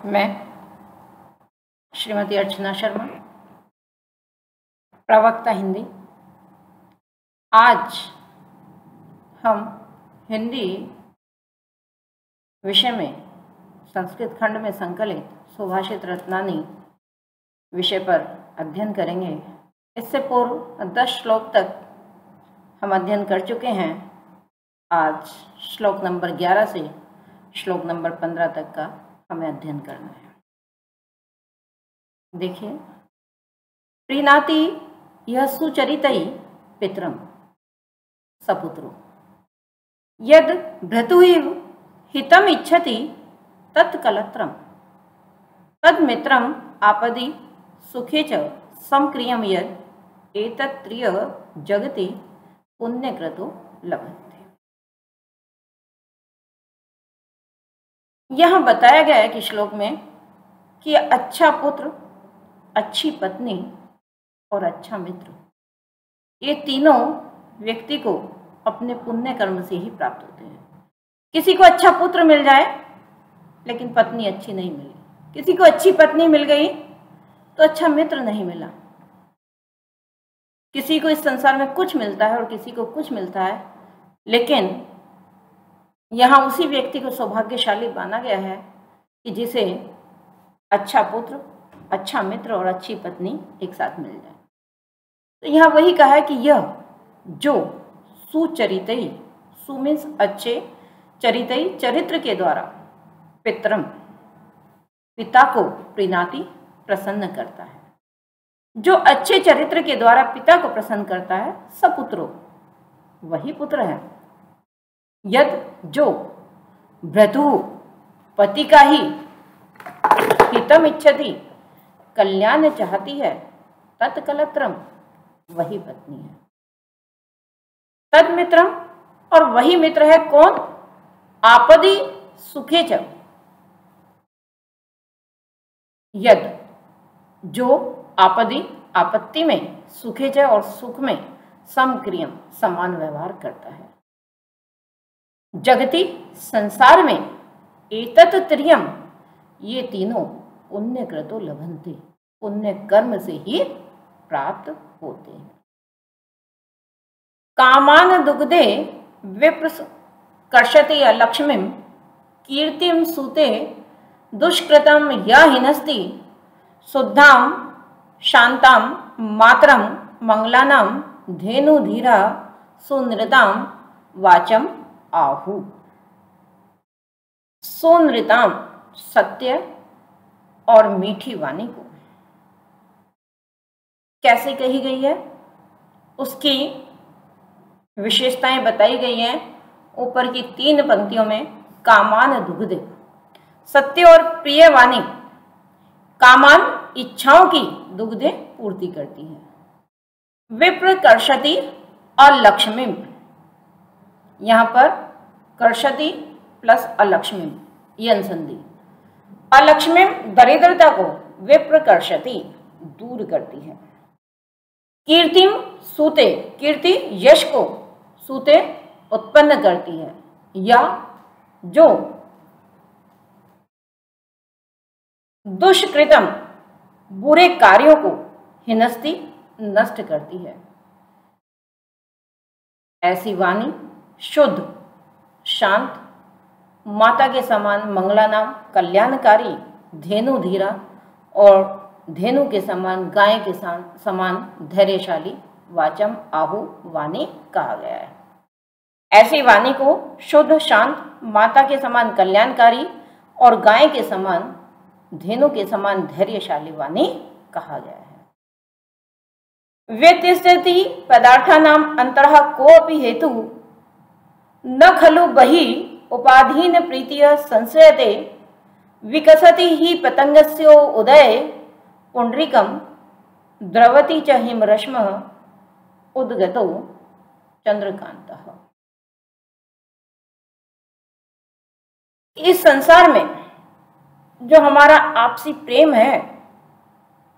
मैं श्रीमती अर्चना शर्मा, प्रवक्ता हिंदी। आज हम हिंदी विषय में संस्कृत खंड में संकलित सुभाषित रत्नानी विषय पर अध्ययन करेंगे। इससे पूर्व 10 श्लोक तक हम अध्ययन कर चुके हैं। आज श्लोक नंबर 11 से श्लोक नंबर 15 तक का हमें अध्ययन करना है। देखिए, प्रीणाति यह सुचरितई पितरम सपुत्रो यद भ्रतुहिव हितम इच्छति तत्कलत्रम तद्मित्रम आपदि सुखे च समक्रियम यद एतत्त्रिय जगति पुण्यकृतो लभते। यहाँ बताया गया है कि श्लोक में कि अच्छा पुत्र, अच्छी पत्नी और अच्छा मित्र, ये तीनों व्यक्ति को अपने पुण्य कर्म से ही प्राप्त होते हैं। किसी को अच्छा पुत्र मिल जाए लेकिन पत्नी अच्छी नहीं मिली, किसी को अच्छी पत्नी मिल गई तो अच्छा मित्र नहीं मिला। किसी को इस संसार में कुछ मिलता है और किसी को कुछ मिलता है, लेकिन यहाँ उसी व्यक्ति को सौभाग्यशाली माना गया है कि जिसे अच्छा पुत्र, अच्छा मित्र और अच्छी पत्नी एक साथ मिल जाए। तो यहाँ वही कहा है कि यह जो सुचरितई, सु मीन्स अच्छे, चरितई चरित्र के द्वारा, पितरम पिता को, प्रीणाति प्रसन्न करता है। जो अच्छे चरित्र के द्वारा पिता को प्रसन्न करता है, सपुत्रो वही पुत्र है। यद जो भ्रतु पति का ही हितम इच्छति कल्याण चाहती है, तत्कलत्रम वही पत्नी है। तद्मित्रम और वही मित्र है कौन? आपदि सुखे च यद जो आपदि आपत्ति में, सुखे च और सुख में समक्रियम समान व्यवहार करता है। जगति संसार में एतत् त्रियम ये तीनों पुण्यकृतो लभन्ते पुण्य कर्म से ही प्राप्त होते हैं। कामान दुग्धे विप्र कर्षति अलक्ष्मीं कीर्तिम सूते दुष्कृतम या हिनस्ति शुद्धाम शांताम मातरम मंगलानाम धेनुधीरा सुनृताम वाचम आहु। सुनृताम सत्य और मीठी वाणी को कैसे कही गई है, उसकी विशेषताएं बताई गई हैं ऊपर की 3 पंक्तियों में। कामान दुग्धे, सत्य और प्रिय वाणी कामान इच्छाओं की दुग्धे पूर्ति करती है। विप्र कर्षति अलक्ष्मी, यहाँ पर कर्षति प्लस अलक्ष्मी ये अनुसंधि। अलक्ष्मी दरिद्रता को विप्र कर्षति दूर करती है। कीर्तिम सूते, कीर्ति यश को, सूते उत्पन्न करती है। या जो दुष्कृतम बुरे कार्यों को, हिनस्ति नष्ट करती है। ऐसी वाणी शुद्ध, शांत, माता के समान मंगलानाम कल्याणकारी, धेनु धीरा और धेनु के समान, गाय के समान धैर्यशाली, वाचम आहु वाणी कहा गया है। ऐसी वाणी को शुद्ध, शांत, माता के समान कल्याणकारी और गाय के समान, धेनु के समान धैर्यशाली वाणी कहा गया है। व्यतिष्ठति पदार्थानाम अंतरः कोऽपि हेतु न खलु बहि उपाधीन प्रीतिय संशयते विकसति ही पतंगस्यो उदय पुंडरीकम द्रवति च हिमरश्म उद्गतो चंद्रकांतः। इस संसार में जो हमारा आपसी प्रेम है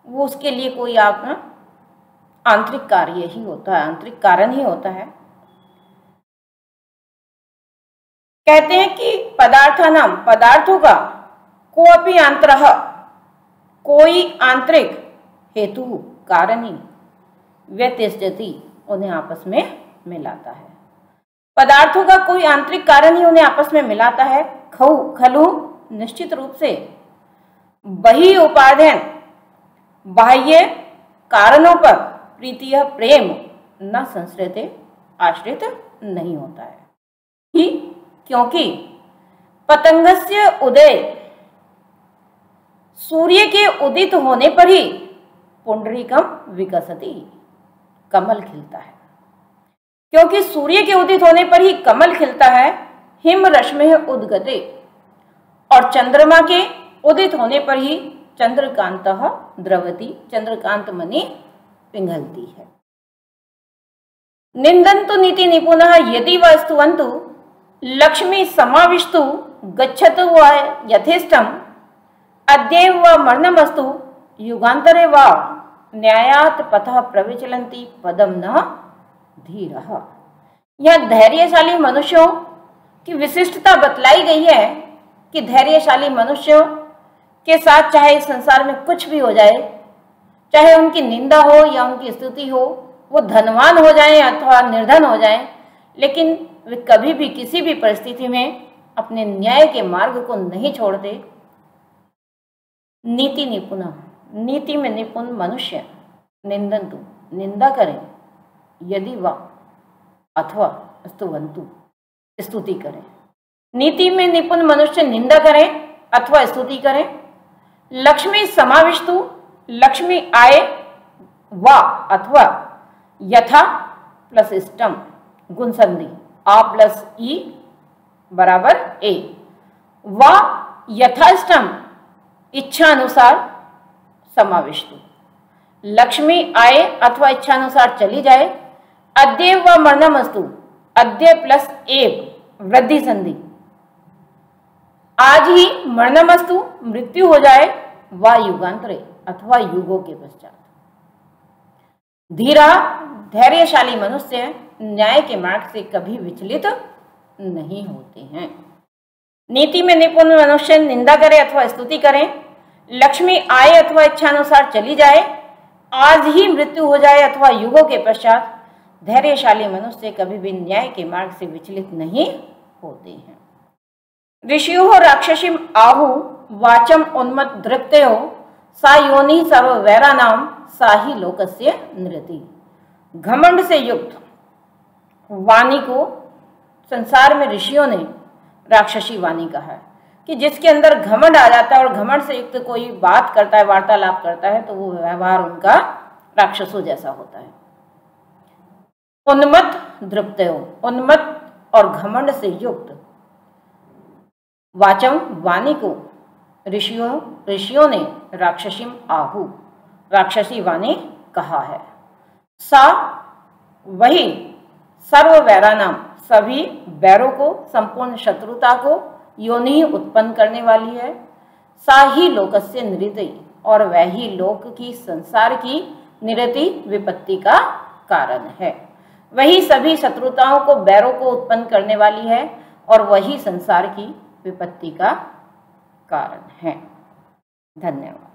वो उसके लिए कोई आंतरिक कार्य ही होता है, आंतरिक कारण ही होता है। कहते हैं कि पदार्थानाम, पदार्थों का कोऽपि आंतरः, कोई आंतरिक हेतु कारणी व्यतिष्ठति, उन्हें आपस में मिलाता है। पदार्थों का कोई आंतरिक कारण ही उन्हें आपस में मिलाता है। खलु निश्चित रूप से बही उपादान बाह्य कारणों पर प्रीतिय प्रेम न संश्रित आश्रित नहीं होता है ही, क्योंकि पतंगस्य उदय, सूर्य के उदित होने पर ही पुंडरीकम विकसति, कमल खिलता है। क्योंकि सूर्य के उदित होने पर ही कमल खिलता है। हिम रश्मि उद्गते, और चंद्रमा के उदित होने पर ही चंद्रकांत द्रवति, चंद्रकांत मणि पिघलती है। निंदन्तु नीति निपुणः यदि वा स्तुवन्तु लक्ष्मी समाविष्टु गच्छतु वा यथेष्टम अद्यैव वा मरणमस्तु युगांतरे वा न्यायात् पथः प्रविचलन्ति पदम न धीरः। यह धैर्यशाली मनुष्यों की विशिष्टता बतलाई गई है कि धैर्यशाली मनुष्यों के साथ चाहे इस संसार में कुछ भी हो जाए, चाहे उनकी निंदा हो या उनकी स्तुति हो, वो धनवान हो जाएं अथवा निर्धन हो जाएं, लेकिन वे कभी भी किसी भी परिस्थिति में अपने न्याय के मार्ग को नहीं छोड़ते। नीति निपुण, नीति में निपुण मनुष्य निंदन्तु, निंदा करें, यदि वा अथवा स्तुवन्तु, स्तुति करें। नीति में निपुण मनुष्य निंदा करें अथवा स्तुति करें। लक्ष्मी समाविष्टु, लक्ष्मी आए, वा अथवा यथा प्लस इष्टम गुण संधि आ प्लस ई बराबर ए, वा यथाष्टम इच्छा अनुसार समाविष्टु, लक्ष्मी आए अथवा इच्छा अनुसार चली जाए। अद्य व मरणमस्तु, अद्य प्लस एव वृद्धि संधि, आज ही मरणमस्तु मृत्यु हो जाए, वा युगांतरे अथवा युगों के पश्चात। धीरा धैर्यशाली मनुष्य न्याय के मार्ग से कभी विचलित नहीं होते हैं। नीति में निपुण मनुष्य निंदा करे अथवा स्तुति करें, लक्ष्मी आए अथवा इच्छानुसार चली जाए, आज ही मृत्यु हो जाए अथवा युगों के पश्चात, धैर्यशाली मनुष्य कभी भी न्याय के मार्ग से विचलित नहीं होते हैं। ऋषियों राक्षसीम आहु वाचम उन्मत दृप्तयो सा योनि सर्व वैरानाम सा ही लोकस्य नृति। घमंड से युक्त वाणी को संसार में ऋषियों ने राक्षसी वाणी कहा है कि जिसके अंदर घमंड आ जाता है और घमंड से युक्त कोई बात करता है, वार्तालाप करता है, तो वो व्यवहार उनका राक्षसों जैसा होता है। उन्मत्त दृप्तयो, उन्मत्त और घमंड से युक्त वाचम वाणी को ऋषियों ने राक्षसीम आहु, राक्षसी वाणी कहा है। सा वही सर्व वैरानाम, सभी बैरों को, संपूर्ण शत्रुता को योनि उत्पन्न करने वाली है। सा ही लोकस्य निरति, और वह ही लोक की, संसार की निरति विपत्ति का कारण है। वही सभी शत्रुताओं को, बैरों को उत्पन्न करने वाली है और वही संसार की विपत्ति का कारण है। धन्यवाद।